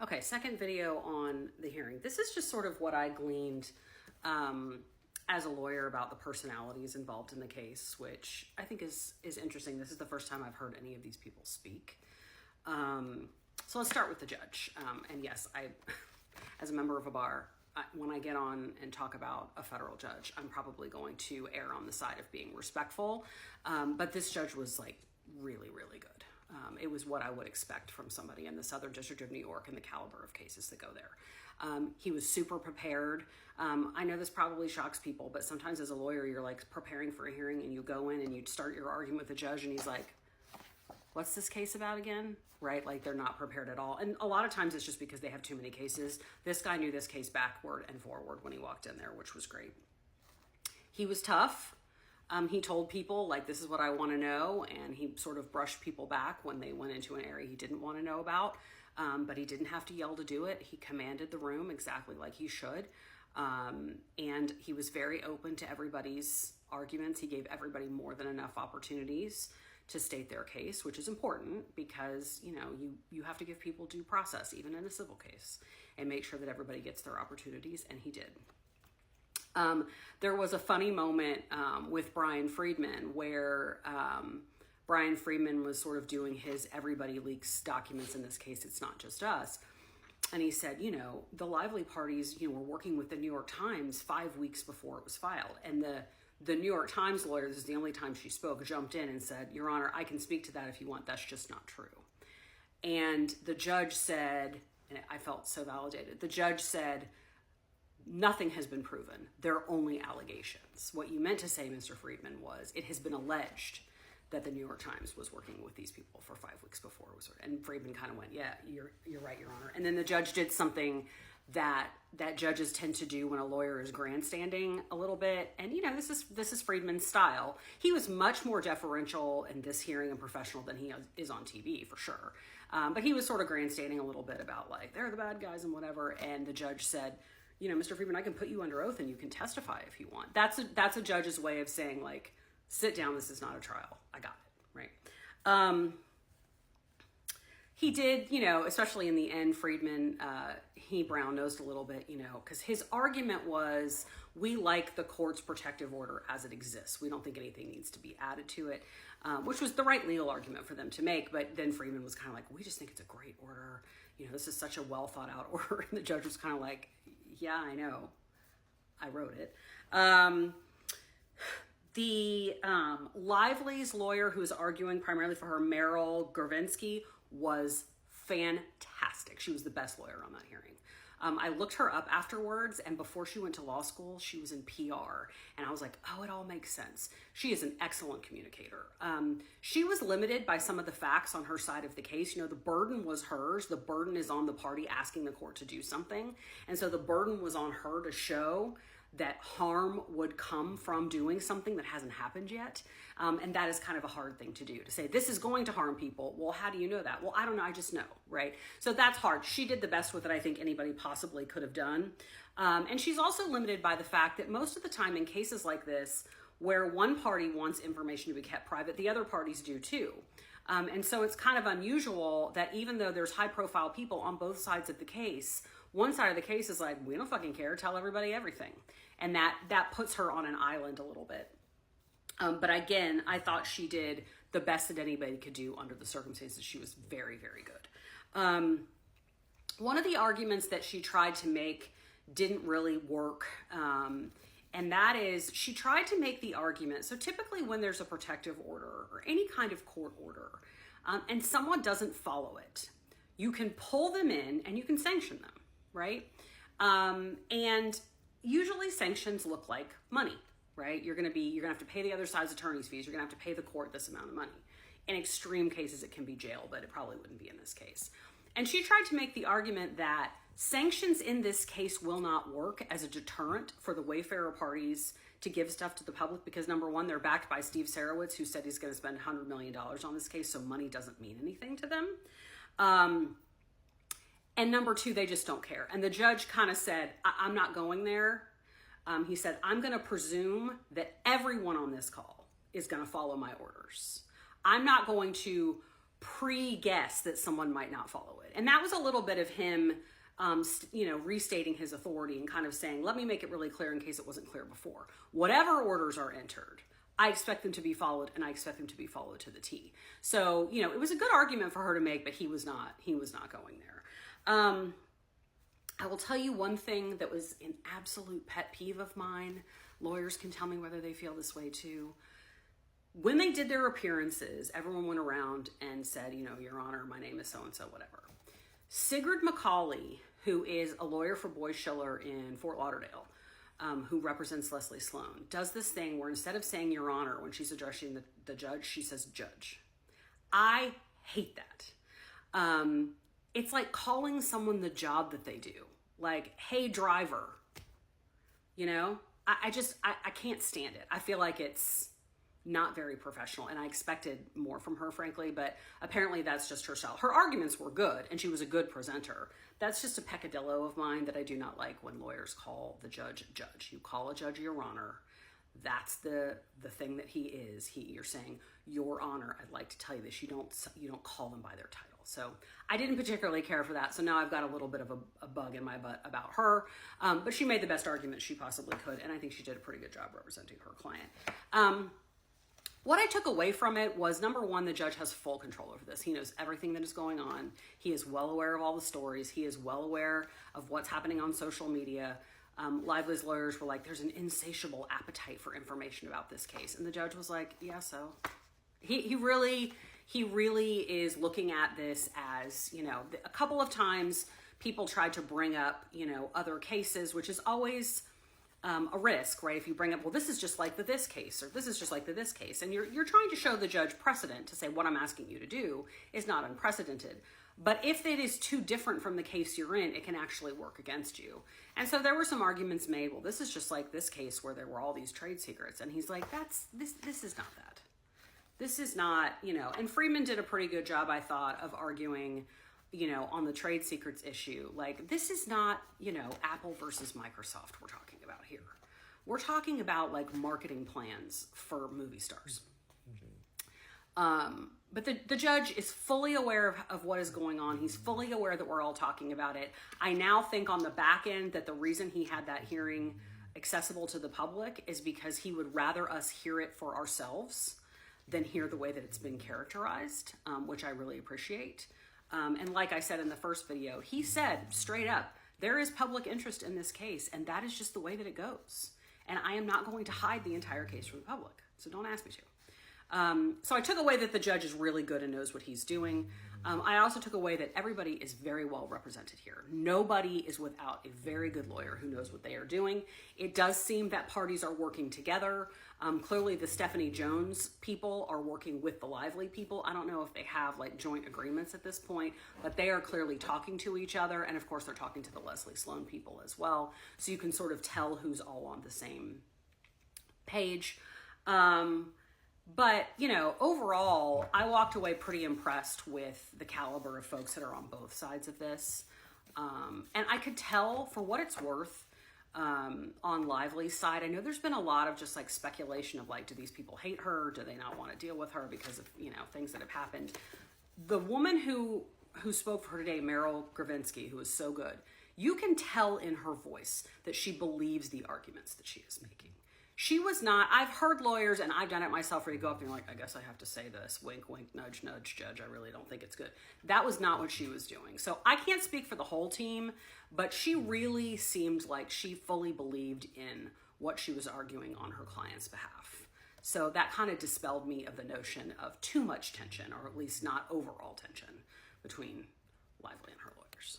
Okay, second video on the hearing. This is just sort of what I gleaned as a lawyer about the personalities involved in the case, which I think is interesting. This is the first time I've heard any of these people speak. So let's start with the judge. And yes, as a member of a bar, when I get on and talk about a federal judge, I'm probably going to err on the side of being respectful. But this judge was like really, really good. It was what I would expect from somebody in the Southern District of New York and the caliber of cases that go there. He was super prepared. I know this probably shocks people, but sometimes as a lawyer, you're like preparing for a hearing and you go in and you start your argument with the judge and he's like, what's this case about again? Right? Like they're not prepared at all. And a lot of times it's just because they have too many cases. This guy knew this case backward and forward when he walked in there, which was great. He was tough. He told people, like, this is what I want to know, and he sort of brushed people back when they went into an area he didn't want to know about, but he didn't have to yell to do it. He commanded the room exactly like he should, and he was very open to everybody's arguments. He gave everybody more than enough opportunities to state their case, which is important because, you know, you have to give people due process, even in a civil case, and make sure that everybody gets their opportunities, and he did. There was a funny moment with Brian Friedman where Brian Friedman was sort of doing his everybody leaks documents. In this case, it's not just us. And he said, you know, the Lively parties, you know, were working with the New York Times 5 weeks before it was filed. And the New York Times lawyer, this is the only time she spoke, jumped in and said, Your Honor, I can speak to that if you want. That's just not true. And the judge said, and I felt so validated, the judge said, nothing has been proven. There are only allegations. What you meant to say, Mr. Friedman, was it has been alleged that the New York Times was working with these people for 5 weeks before it was. And Friedman kind of went, yeah, you're right, Your Honor. And then the judge did something that judges tend to do when a lawyer is grandstanding a little bit. And, you know, this is Friedman's style. He was much more deferential in this hearing and professional than he is on TV, for sure. But he was sort of grandstanding a little bit about, like, they're the bad guys and whatever. And the judge said, you know, Mr. Friedman, I can put you under oath and you can testify if you want. That's a judge's way of saying, like, sit down, this is not a trial. I got it, right? He did, you know, especially in the end, Friedman, he brown-nosed a little bit, you know, because his argument was, we like the court's protective order as it exists. We don't think anything needs to be added to it, which was the right legal argument for them to make. But then Friedman was kind of like, we just think it's a great order. You know, this is such a well-thought-out order. And the judge was kind of like, yeah, I know. I wrote it. The Lively's lawyer, who was arguing primarily for her, Meryl Gurvinsky, was fantastic. She was the best lawyer on that hearing. I looked her up afterwards, and before she went to law school, she was in PR. And I was like, oh, it all makes sense. She is an excellent communicator. She was limited by some of the facts on her side of the case. You know, the burden was hers. The burden is on the party asking the court to do something. And so the burden was on her to show that harm would come from doing something that hasn't happened yet. And that is kind of a hard thing to do, to say, this is going to harm people. Well, how do you know that? Well, I don't know. I just know, right? So that's hard. She did the best with it I think anybody possibly could have done. And she's also limited by the fact that most of the time in cases like this, where one party wants information to be kept private, the other parties do too. And so it's kind of unusual that even though there's high profile people on both sides of the case, one side of the case is like, we don't fucking care, tell everybody everything. And that puts her on an island a little bit. But again, I thought she did the best that anybody could do under the circumstances. She was very, very good. One of the arguments that she tried to make didn't really work. And that is, she tried to make the argument. So typically when there's a protective order or any kind of court order, and someone doesn't follow it, you can pull them in and you can sanction them, right? And usually sanctions look like money, right? You're gonna have to pay the other side's attorney's fees. You're gonna have to pay the court this amount of money. In extreme cases, it can be jail, but it probably wouldn't be in this case. And she tried to make the argument that sanctions in this case will not work as a deterrent for the Wayfarer parties to give stuff to the public because, number one, they're backed by Steve Sarowitz, who said he's going to spend $100 million on this case, so money doesn't mean anything to them. And number two, they just don't care. And the judge kind of said, I'm not going there. He said, I'm going to presume that everyone on this call is going to follow my orders. I'm not going to pre-guess that someone might not follow it. And that was a little bit of him, restating his authority and kind of saying, let me make it really clear in case it wasn't clear before. Whatever orders are entered, I expect them to be followed, and I expect them to be followed to the T. So, it was a good argument for her to make, but he was not going there. I will tell you one thing that was an absolute pet peeve of mine. Lawyers can tell me whether they feel this way too. When they did their appearances, everyone went around and said, Your Honor, my name is so-and-so, whatever. Sigrid McCauley, who is a lawyer for Boies Schiller in Fort Lauderdale, who represents Leslie Sloan, does this thing where instead of saying Your Honor when she's addressing the judge, she says Judge. I hate that. It's like calling someone the job that they do. Like, hey, driver. I can't stand it. I feel like it's not very professional, and I expected more from her, frankly, but apparently that's just her style. Her arguments were good, and she was a good presenter. That's just a peccadillo of mine that I do not like when lawyers call the judge. You call a judge Your Honor. That's the thing that he is. You're saying, Your Honor, I'd like to tell you this. You don't call them by their title. So I didn't particularly care for that. So now I've got a little bit of a bug in my butt about her. But she made the best argument she possibly could, and I think she did a pretty good job representing her client. What I took away from it was, number one, the judge has full control over this. He knows everything that is going on. He is well aware of all the stories. He is well aware of what's happening on social media. Lively's lawyers were like, there's an insatiable appetite for information about this case. And the judge was like, yeah, so. He really is looking at this as, a couple of times people tried to bring up, other cases, which is always a risk, right? If you bring up, well, this is just like this case, or this is just like this case. And you're trying to show the judge precedent to say what I'm asking you to do is not unprecedented. But if it is too different from the case you're in, it can actually work against you. And so there were some arguments made, well, this is just like this case where there were all these trade secrets. And he's like, this is not that. This is not, and Freeman did a pretty good job, I thought, of arguing, on the trade secrets issue. Like, this is not, Apple versus Microsoft we're talking about here. We're talking about, like, marketing plans for movie stars. But the judge is fully aware of what is going on. He's fully aware that we're all talking about it. I now think on the back end that the reason he had that hearing accessible to the public is because he would rather us hear it for ourselves than hear the way that it's been characterized, which I really appreciate. And like I said in the first video, he said straight up, there is public interest in this case, and that is just the way that it goes. And I am not going to hide the entire case from the public, so don't ask me to. So I took away that the judge is really good and knows what he's doing. I also took away that everybody is very well represented here. Nobody is without a very good lawyer who knows what they are doing. It does seem that parties are working together. Clearly the Stephanie Jones people are working with the Lively people. I don't know if they have like joint agreements at this point, but they are clearly talking to each other. And of course they're talking to the Leslie Sloan people as well. So you can sort of tell who's all on the same page. But, overall, I walked away pretty impressed with the caliber of folks that are on both sides of this. And I could tell, for what it's worth, on Lively's side, I know there's been a lot of just like speculation of like, do these people hate her? Do they not want to deal with her because of, things that have happened? The woman who spoke for her today, Meryl Gravinsky, who is so good, you can tell in her voice that she believes the arguments that she is making. She was not, I've heard lawyers, and I've done it myself, where you go up and you're like, I guess I have to say this, wink, wink, nudge, nudge, judge, I really don't think it's good. That was not what she was doing. So I can't speak for the whole team, but she really seemed like she fully believed in what she was arguing on her client's behalf. So that kind of dispelled me of the notion of too much tension, or at least not overall tension, between Lively and her lawyers.